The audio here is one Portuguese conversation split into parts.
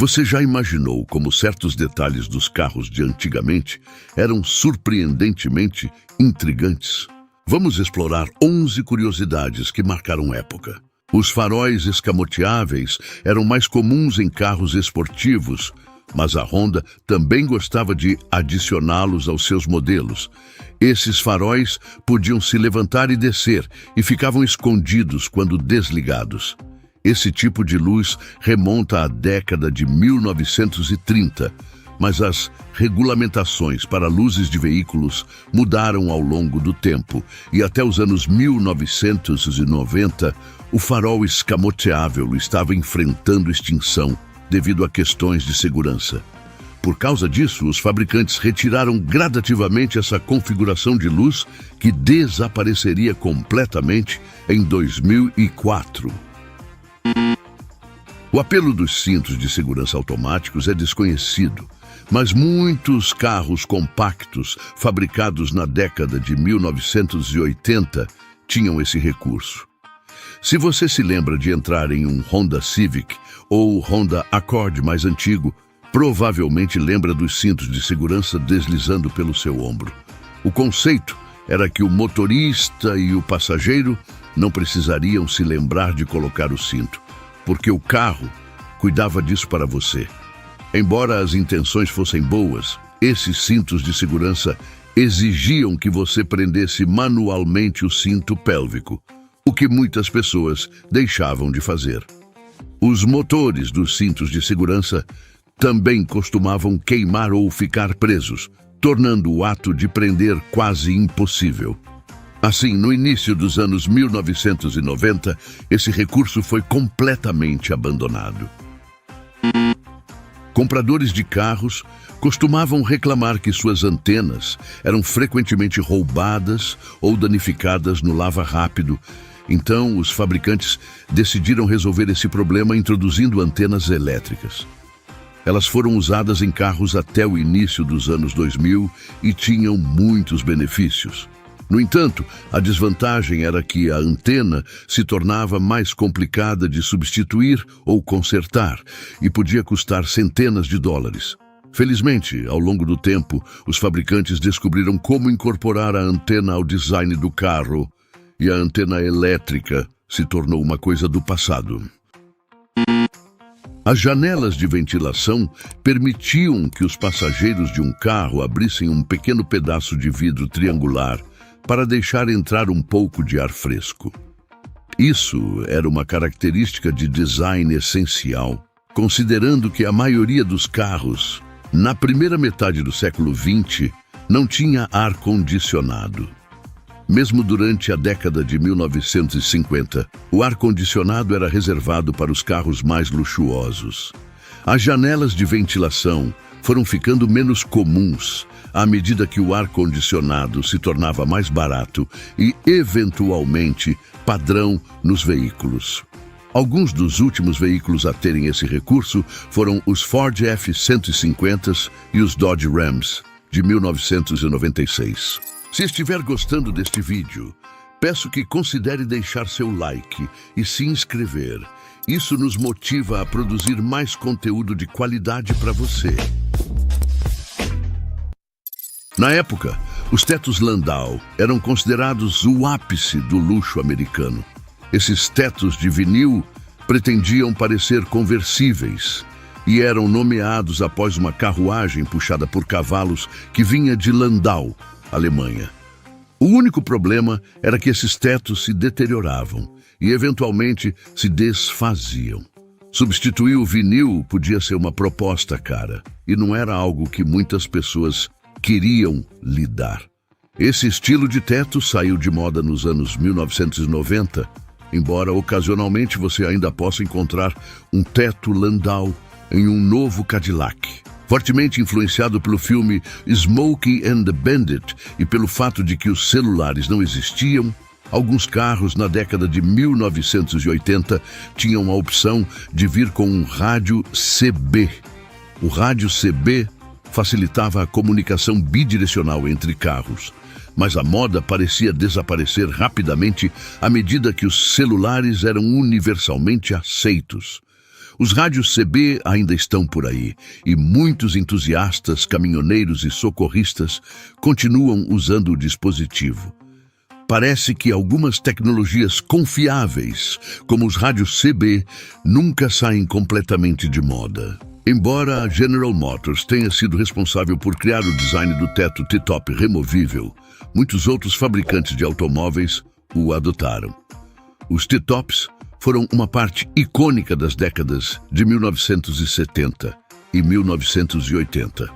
Você já imaginou como certos detalhes dos carros de antigamente eram surpreendentemente intrigantes? Vamos explorar 11 curiosidades que marcaram época. Os faróis escamoteáveis eram mais comuns em carros esportivos, mas a Honda também gostava de adicioná-los aos seus modelos. Esses faróis podiam se levantar e descer e ficavam escondidos quando desligados. Esse tipo de luz remonta à década de 1930, mas as regulamentações para luzes de veículos mudaram ao longo do tempo e até os anos 1990, o farol escamoteável estava enfrentando extinção devido a questões de segurança. Por causa disso, os fabricantes retiraram gradativamente essa configuração de luz que desapareceria completamente em 2004. O apelo dos cintos de segurança automáticos é desconhecido, mas muitos carros compactos fabricados na década de 1980 tinham esse recurso. Se você se lembra de entrar em um Honda Civic ou Honda Accord mais antigo, provavelmente lembra dos cintos de segurança deslizando pelo seu ombro. O conceito era que o motorista e o passageiro não precisariam se lembrar de colocar o cinto, porque o carro cuidava disso para você. Embora as intenções fossem boas, esses cintos de segurança exigiam que você prendesse manualmente o cinto pélvico, o que muitas pessoas deixavam de fazer. Os motores dos cintos de segurança também costumavam queimar ou ficar presos, tornando o ato de prender quase impossível. Assim, no início dos anos 1990, esse recurso foi completamente abandonado. Compradores de carros costumavam reclamar que suas antenas eram frequentemente roubadas ou danificadas no lava-rápido. Então, os fabricantes decidiram resolver esse problema introduzindo antenas elétricas. Elas foram usadas em carros até o início dos anos 2000 e tinham muitos benefícios. No entanto, a desvantagem era que a antena se tornava mais complicada de substituir ou consertar e podia custar centenas de dólares. Felizmente, ao longo do tempo, os fabricantes descobriram como incorporar a antena ao design do carro e a antena elétrica se tornou uma coisa do passado. As janelas de ventilação permitiam que os passageiros de um carro abrissem um pequeno pedaço de vidro triangular para deixar entrar um pouco de ar fresco. Isso era uma característica de design essencial, considerando que a maioria dos carros, na primeira metade do século XX, não tinha ar-condicionado. Mesmo durante a década de 1950, o ar-condicionado era reservado para os carros mais luxuosos. As janelas de ventilação foram ficando menos comuns à medida que o ar-condicionado se tornava mais barato e, eventualmente, padrão nos veículos. Alguns dos últimos veículos a terem esse recurso foram os Ford F-150 e os Dodge Rams, de 1996. Se estiver gostando deste vídeo, peço que considere deixar seu like e se inscrever. Isso nos motiva a produzir mais conteúdo de qualidade para você. Na época, os tetos Landau eram considerados o ápice do luxo americano. Esses tetos de vinil pretendiam parecer conversíveis e eram nomeados após uma carruagem puxada por cavalos que vinha de Landau, Alemanha. O único problema era que esses tetos se deterioravam e eventualmente se desfaziam. Substituir o vinil podia ser uma proposta cara e não era algo que muitas pessoas queriam lidar. Esse estilo de teto saiu de moda nos anos 1990, embora ocasionalmente você ainda possa encontrar um teto Landau em um novo Cadillac. Fortemente influenciado pelo filme Smokey and the Bandit e pelo fato de que os celulares não existiam, alguns carros na década de 1980 tinham a opção de vir com um rádio CB. O rádio CB facilitava a comunicação bidirecional entre carros, mas a moda parecia desaparecer rapidamente à medida que os celulares eram universalmente aceitos. Os rádios CB ainda estão por aí, e muitos entusiastas, caminhoneiros e socorristas continuam usando o dispositivo. Parece que algumas tecnologias confiáveis, como os rádios CB, nunca saem completamente de moda. Embora a General Motors tenha sido responsável por criar o design do teto T-top removível, muitos outros fabricantes de automóveis o adotaram. Os T-tops foram uma parte icônica das décadas de 1970 e 1980.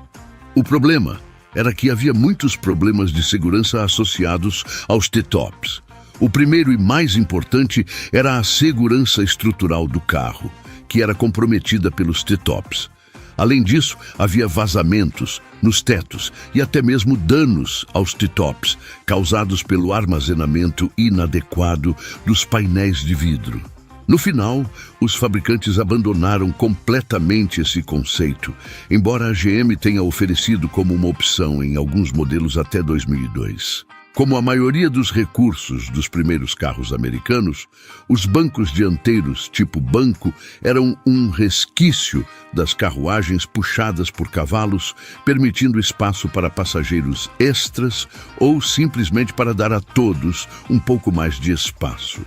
O problema era que havia muitos problemas de segurança associados aos T-tops. O primeiro e mais importante era a segurança estrutural do carro, que era comprometida pelos T-tops. Além disso, havia vazamentos nos tetos e até mesmo danos aos T-tops, causados pelo armazenamento inadequado dos painéis de vidro. No final, os fabricantes abandonaram completamente esse conceito, embora a GM tenha oferecido como uma opção em alguns modelos até 2002. Como a maioria dos recursos dos primeiros carros americanos, os bancos dianteiros tipo banco eram um resquício das carruagens puxadas por cavalos, permitindo espaço para passageiros extras ou simplesmente para dar a todos um pouco mais de espaço.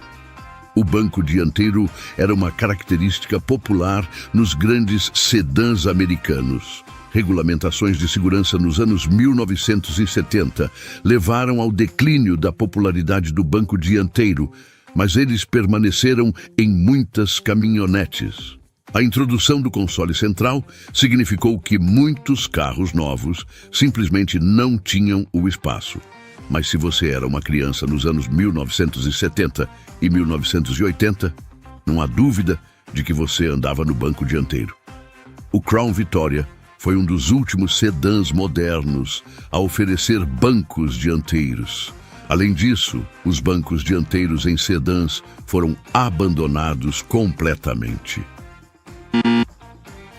O banco dianteiro era uma característica popular nos grandes sedãs americanos. Regulamentações de segurança nos anos 1970 levaram ao declínio da popularidade do banco dianteiro, mas eles permaneceram em muitas caminhonetes. A introdução do console central significou que muitos carros novos simplesmente não tinham o espaço. Mas se você era uma criança nos anos 1970 e 1980, não há dúvida de que você andava no banco dianteiro. O Crown Victoria foi um dos últimos sedãs modernos a oferecer bancos dianteiros. Além disso, os bancos dianteiros em sedãs foram abandonados completamente.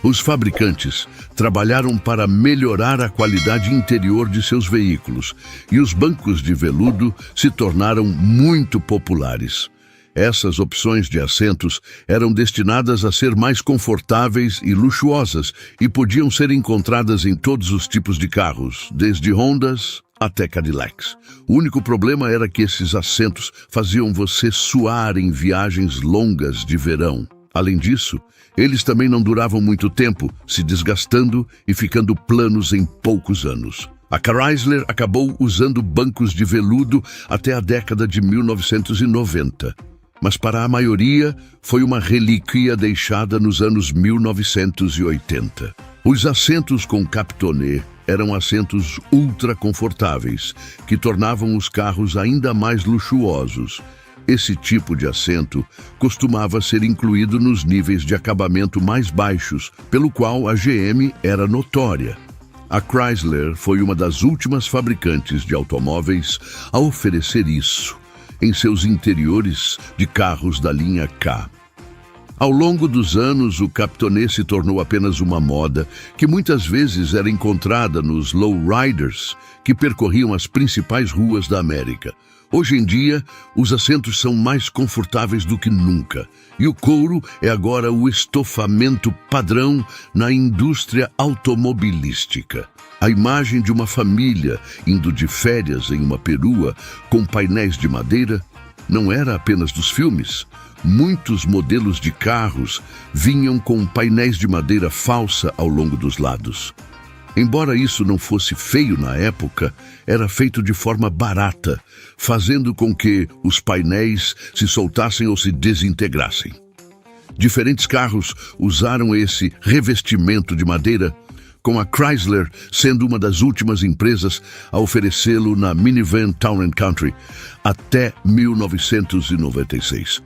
Os fabricantes trabalharam para melhorar a qualidade interior de seus veículos e os bancos de veludo se tornaram muito populares. Essas opções de assentos eram destinadas a ser mais confortáveis e luxuosas e podiam ser encontradas em todos os tipos de carros, desde Hondas até Cadillacs. O único problema era que esses assentos faziam você suar em viagens longas de verão. Além disso, eles também não duravam muito tempo, se desgastando e ficando planos em poucos anos. A Chrysler acabou usando bancos de veludo até a década de 1990. Mas para a maioria foi uma relíquia deixada nos anos 1980. Os assentos com captonê eram assentos ultra confortáveis, que tornavam os carros ainda mais luxuosos. Esse tipo de assento costumava ser incluído nos níveis de acabamento mais baixos, pelo qual a GM era notória. A Chrysler foi uma das últimas fabricantes de automóveis a oferecer isso em seus interiores de carros da linha K. Ao longo dos anos, o captonê se tornou apenas uma moda que muitas vezes era encontrada nos lowriders que percorriam as principais ruas da América. Hoje em dia, os assentos são mais confortáveis do que nunca, e o couro é agora o estofamento padrão na indústria automobilística. A imagem de uma família indo de férias em uma perua com painéis de madeira não era apenas dos filmes. Muitos modelos de carros vinham com painéis de madeira falsa ao longo dos lados. Embora isso não fosse feio na época, era feito de forma barata, fazendo com que os painéis se soltassem ou se desintegrassem. Diferentes carros usaram esse revestimento de madeira, com a Chrysler sendo uma das últimas empresas a oferecê-lo na minivan Town & Country até 1996.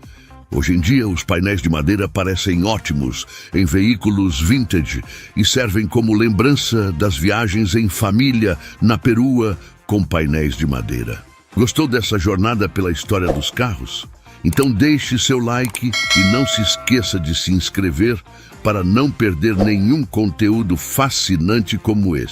Hoje em dia, os painéis de madeira parecem ótimos em veículos vintage e servem como lembrança das viagens em família na perua com painéis de madeira. Gostou dessa jornada pela história dos carros? Então deixe seu like e não se esqueça de se inscrever para não perder nenhum conteúdo fascinante como esse.